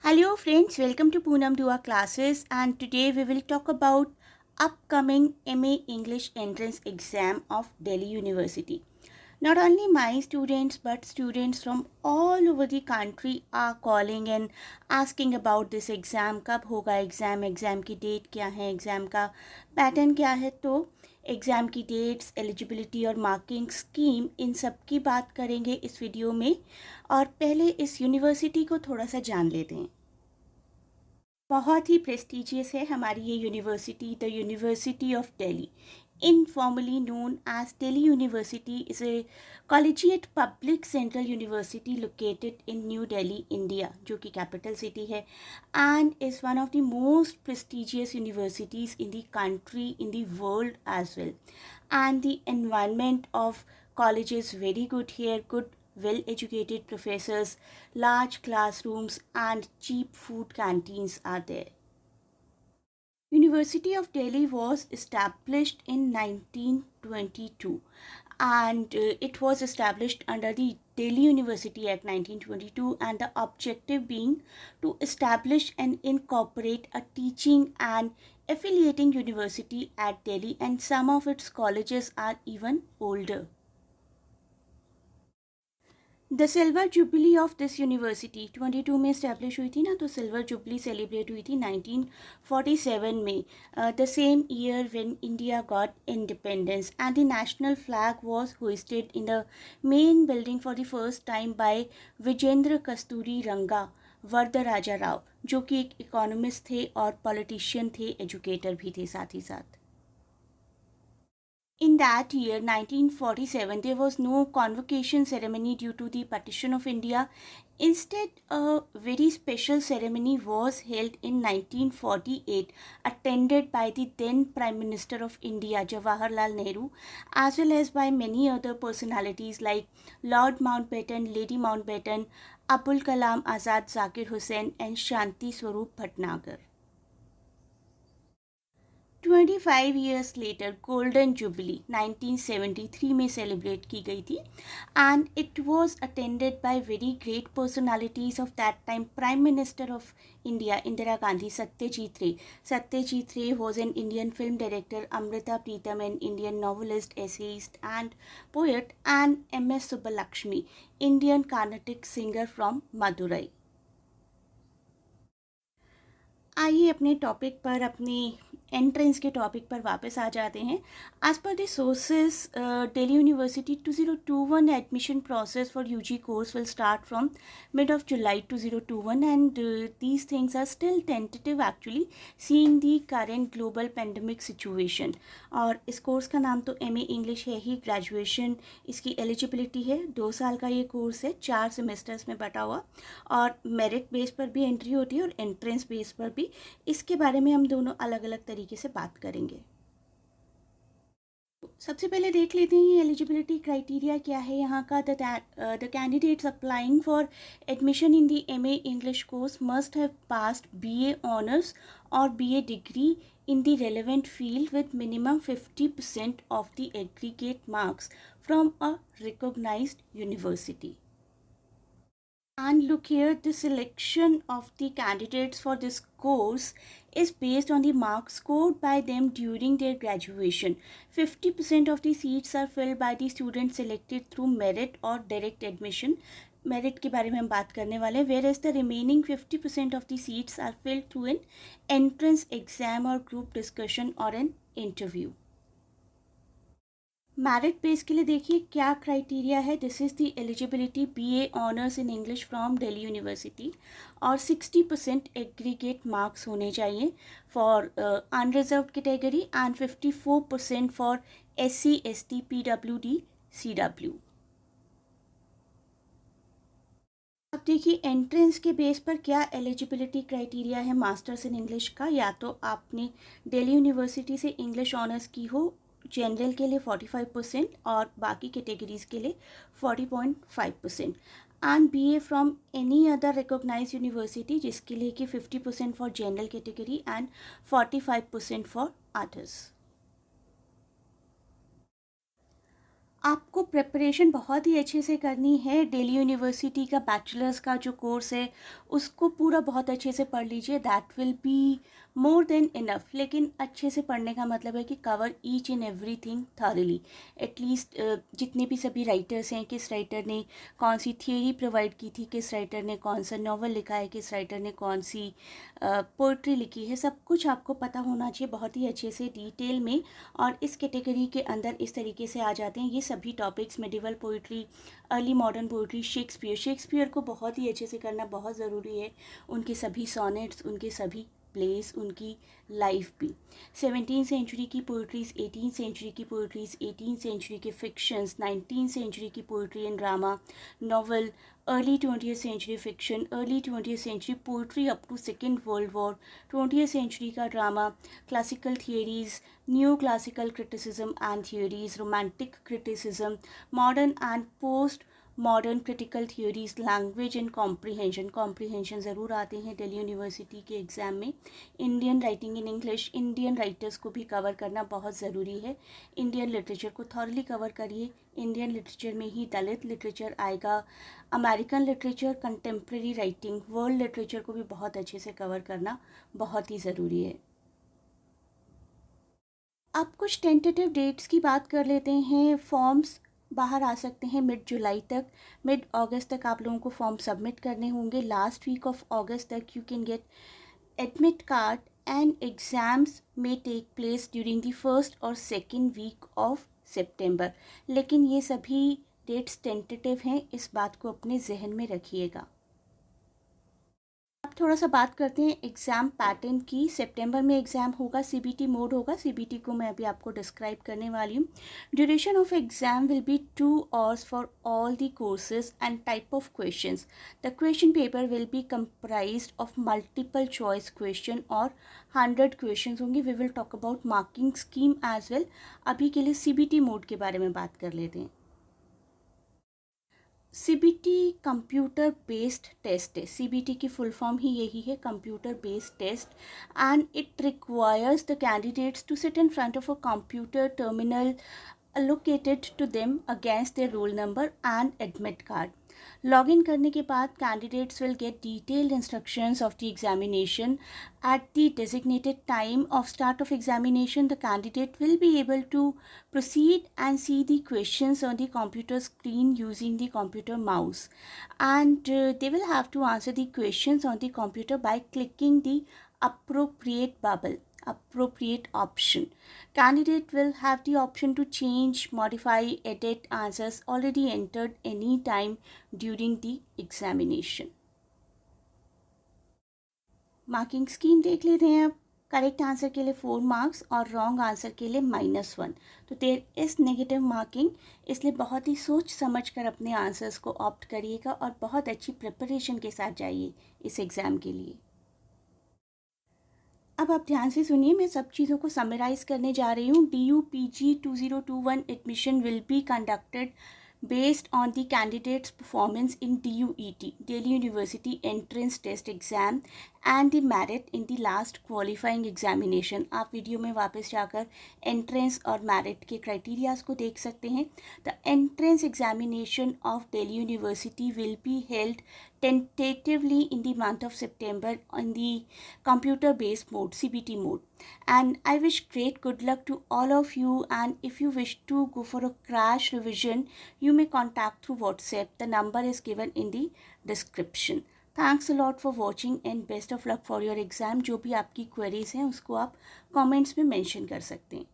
Hello friends, welcome to Poonam Dua classes, and today we will talk about upcoming MA English entrance exam of Delhi University. Not only my students but students from all over the country are calling and asking about this exam. कब होगा exam की date क्या है, exam का pattern क्या है. तो exam की डेट्स, एलिजिबिलिटी और मार्किंग स्कीम, इन सब की बात करेंगे इस वीडियो में. और पहले इस यूनिवर्सिटी को थोड़ा सा जान लेते हैं. बहुत ही प्रेस्टिजियस है हमारी ये university. The university of Delhi, informally known as Delhi University, is a collegiate public central university located in New Delhi, India, जो कि capital city है, and is one of the most prestigious universities in the country, in the world as well. And the environment of college is very good here. Good, well educated professors, large classrooms and cheap food canteens are there. University of Delhi was established in 1922, and it was established under the Delhi University Act 1922, and the objective being to establish and incorporate a teaching and affiliating university at Delhi, and some of its colleges are even older. The silver jubilee of this university 22 में establish हुई थी ना, तो silver jubilee celebrate हुई थी 1947 में, the same year when India got independence, and the national flag was hoisted in the main building for the first time by Vijendra Kasturi Ranga Varadaraja Rao, जो कि एक इकोनॉमिस्ट थे और पॉलिटिशियन थे, एजुकेटर भी थे साथ ही साथ. In that year, 1947, there was no convocation ceremony due to the partition of India. Instead, a very special ceremony was held in 1948, attended by the then Prime Minister of India, Jawaharlal Nehru, as well as by many other personalities like Lord Mountbatten, Lady Mountbatten, Abul Kalam Azad, Zakir Hussain, and Shanti Swarup Bhatnagar. 25 years later, golden jubilee 1973 में celebrate की गई थी, and it was attended by very great personalities of that time. Prime minister of India Indira Gandhi, Satyajit Ray was an Indian film director, Amrita Pritam an Indian novelist, essayist and poet, and MS Subbulakshmi, Indian Carnatic singer from Madurai. आइए अपने topic पर, अपने entrance के topic पर वापस आ जाते हैं. As per the sources, Delhi University 2021 admission process for UG course will start from mid of July 2021, and these things are still tentative actually, seeing the current global pandemic situation. और इस course का नाम तो MA इंग्लिश है ही, graduation इसकी eligibility है, 2 साल का ये कोर्स है, 4 सेमेस्टर्स में बटा हुआ, और मेरिट बेस पर भी एंट्री होती है और एंट्रेंस बेस पर भी. इसके बारे में हम दोनों अलग अलग तरीके से बात करेंगे. सबसे पहले देख लेते हैं ये एलिजिबिलिटी क्राइटेरिया क्या है यहाँ का. The candidates applying for admission in the MA English course must have passed BA honours और BA degree in the relevant field with minimum 50% of the aggregate marks from a recognized university. And look here, the selection of the candidates for this course is based on the marks scored by them during their graduation. 50% of the seats are filled by the students selected through merit or direct admission. Merit के बारे में हम बात करने वाले हैं. Whereas the remaining 50% of the seats are filled through an entrance exam और group discussion और एन इंटरव्यू. मेरिट बेस के लिए देखिए क्या क्राइटेरिया है. This is the eligibility BA honours in English from Delhi University, और 60% एग्रीगेट मार्क्स होने चाहिए for unreserved category, and 54% for SC ST PWD CW. अब देखिए एंट्रेंस के बेस पर क्या एलिजिबिलिटी क्राइटेरिया है मास्टर्स इन इंग्लिश का. या तो आपने दिल्ली यूनिवर्सिटी से इंग्लिश ऑनर्स की हो, जनरल के लिए 45% और बाकी कैटेगरीज के लिए 40.5%, and BA from any other recognise university, जिसके लिए कि 50% for general category and 45% for others. आपको प्रिपरेशन बहुत ही अच्छे से करनी है। दिल्ली यूनिवर्सिटी का बैचलर्स का जो कोर्स है उसको पूरा बहुत अच्छे से पढ़ लीजिए, that will be more than enough. लेकिन अच्छे से पढ़ने का मतलब है कि cover each and everything thoroughly. At least जितने भी सभी राइटर्स हैं, किस राइटर ने कौन सी थियरी प्रोवाइड की थी, किस राइटर ने कौन सा नॉवल लिखा है, किस राइटर ने कौन सी पोइट्री लिखी है, सब कुछ आपको पता होना चाहिए बहुत ही अच्छे से डिटेल में। और इस कैटेगरी के अंदर इस तरीके से आ जाते हैं ये सभी topics: medieval poetry, early modern poetry, Shakespeare को बहुत ही अच्छे से करना बहुत ज़रूरी है। उनके सभी सॉनेट्स, उनके सभी प्लेस, उनकी लाइफ भी। 17वीं सेंचुरी की पोइट्रीज़, 18वीं सेंचुरी की पोइट्रीज़, 18वीं सेंचुरी के फिक्शंस, 19वीं सेंचुरी की poetry and drama, novel, early 20th century fiction, early 20th century poetry up to second world war, 20th century का drama, classical theories, new classical criticism and theories, romantic criticism, modern and post modern critical theories, language and comprehension ज़रूर आते हैं Delhi university के exam में। Indian writing in English, Indian writers को भी cover करना बहुत ज़रूरी है। इंडियन लिटरेचर को थॉरली कवर करिए। इंडियन लिटरेचर में ही दलित लिटरेचर आएगा, American literature, contemporary writing, world literature को भी बहुत अच्छे से कवर करना बहुत ही ज़रूरी है। अब कुछ टेंटेटिव डेट्स की बात कर लेते हैं। फॉर्म्स बाहर आ सकते हैं मिड जुलाई तक। मिड अगस्त तक आप लोगों को फॉर्म सबमिट करने होंगे। लास्ट वीक ऑफ अगस्त तक you can get admit card and exams में take place during the first और सेकेंड वीक ऑफ सितंबर। लेकिन ये सभी डेट्स टेंटेटिव हैं, इस बात को अपने जहन में रखिएगा। अब थोड़ा सा बात करते हैं एग्ज़ाम पैटर्न की। सितंबर में एग्ज़ाम होगा, सीबीटी मोड होगा। सीबीटी को मैं अभी आपको डिस्क्राइब करने वाली हूँ। Duration of exam will be 2 hours for all the courses and type of questions. The question paper will be comprised of multiple choice question और 100 क्वेश्चन होंगे। We will talk about marking scheme as well. अभी के लिए CBT mode के बारे में बात कर लेते हैं। सीबीटी कंप्यूटर बेस्ड टेस्ट है। सीबीटी की फुल फॉर्म ही यही है, computer based test, and it requires the candidates to sit in front of a computer terminal allocated to them against their roll number and admit card. Login करने के बाद candidates will get detailed instructions of the examination. At the designated time of start of examination, the candidate will be able to proceed and see the questions on the computer screen using the computer mouse. And they will have to answer the questions on the computer by clicking the appropriate option. Candidate will have the option to change, modify, edit answers already entered anytime during the examination. Marking scheme देख लेते हैं अब। Correct answer के लिए 4 marks और wrong answer के लिए -1। तो देयर इज़ नेगेटिव मार्किंग, इसलिए बहुत ही सोच समझ कर अपने आंसर्स को ऑप्ट करिएगा और बहुत अच्छी प्रिपरेशन के साथ जाइए इस एग्ज़ाम के लिए। अब आप ध्यान से सुनिए, मैं सब चीज़ों को समराइज़ करने जा रही हूँ। DUPG 2021 admission will be conducted based on the candidate's performance in DUET, Delhi University Entrance Test Exam, and the merit in the last qualifying examination. आप वीडियो में वापस जाकर एंट्रेंस और मेरिट के क्राइटेरियाज को देख सकते हैं। The entrance examination of Delhi university will be held tentatively in the month of September on the computer based mode, CBT mode. And I wish great good luck to all of you, and if you wish to go for a crash revision, you may contact through WhatsApp. The number is given in the description. Thanks a lot for watching and best of luck for your exam. जो भी आपकी queries हैं उसको आप comments में mention कर सकते हैं।